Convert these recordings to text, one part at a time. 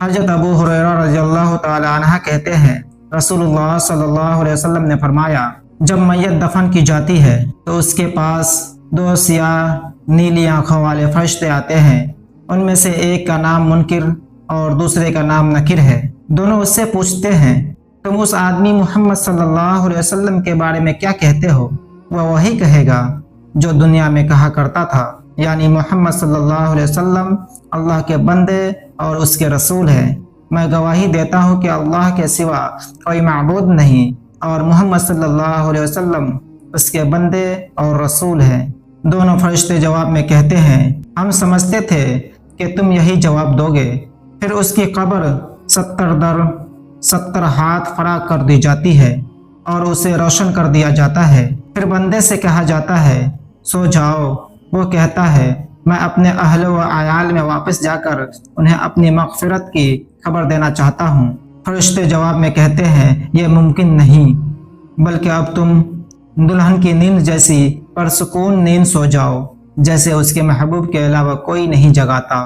हज़रत अबू हुरैरा रज़ियल्लाहु ताला अन्हा कहते हैं, रसूलुल्लाह सल्लल्लाहु अलैहि वसल्लम ने फरमाया, जब मैयत दफन की जाती है तो उसके पास दो सियाह नीली आंखों वाले फरिश्ते आते हैं। उनमें से एक का नाम मुनकिर और दूसरे का नाम नकिर है। दोनों उससे पूछते हैं, तुम उस आदमी मोहम्मद सल्लल्लाहु अलैहि वसल्लम के बारे में क्या कहते हो? वह वही कहेगा जो दुनिया में कहा करता था, यानी मोहम्मद सल्लल्लाहु अलैहि वसल्लम अल्लाह के बंदे और उसके रसूल हैं। मैं गवाही देता हूँ कि अल्लाह के सिवा कोई माबूद नहीं और मोहम्मद सल्लल्लाहु अलैहि वसल्लम उसके बंदे और रसूल हैं। दोनों फरिश्ते जवाब में कहते हैं, हम समझते थे कि तुम यही जवाब दोगे। फिर उसकी कब्र 70 हाथ फराग कर दी जाती है और उसे रोशन कर दिया जाता है। फिर बंदे से कहा जाता है, सो जाओ। वो कहता है, मैं अपने अहल व आयाल में वापस जाकर उन्हें अपनी मग़फ़िरत की खबर देना चाहता हूँ। फरिश्ते जवाब में कहते हैं, यह मुमकिन नहीं, बल्कि अब तुम दुल्हन की नींद जैसी परसुकून नींद सो जाओ, जैसे उसके महबूब के अलावा कोई नहीं जगाता।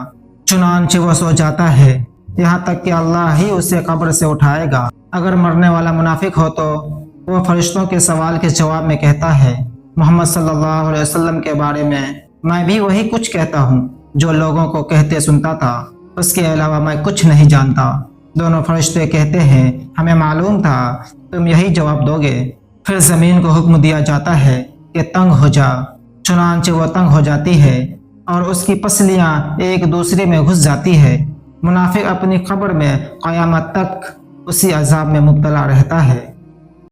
चुनांचे वो सो जाता है, यहाँ तक कि अल्लाह ही उसे कब्र से उठाएगा। अगर मरने वाला मुनाफिक हो तो वो फरिश्तों के सवाल के जवाब में कहता है, मोहम्मद सल्लल्लाहु अलैहि वसल्लम के बारे में मैं भी वही कुछ कहता हूँ जो लोगों को कहते सुनता था, उसके अलावा मैं कुछ नहीं जानता। दोनों फरिश्ते कहते हैं, हमें मालूम था तुम यही जवाब दोगे। फिर ज़मीन को हुक्म दिया जाता है कि तंग हो जा। चुनांचे वो तंग हो जाती है और उसकी पसलियाँ एक दूसरे में घुस जाती है। मुनाफिक अपनी कब्र में क़यामत तक उसी अज़ाब में मुब्तला रहता है।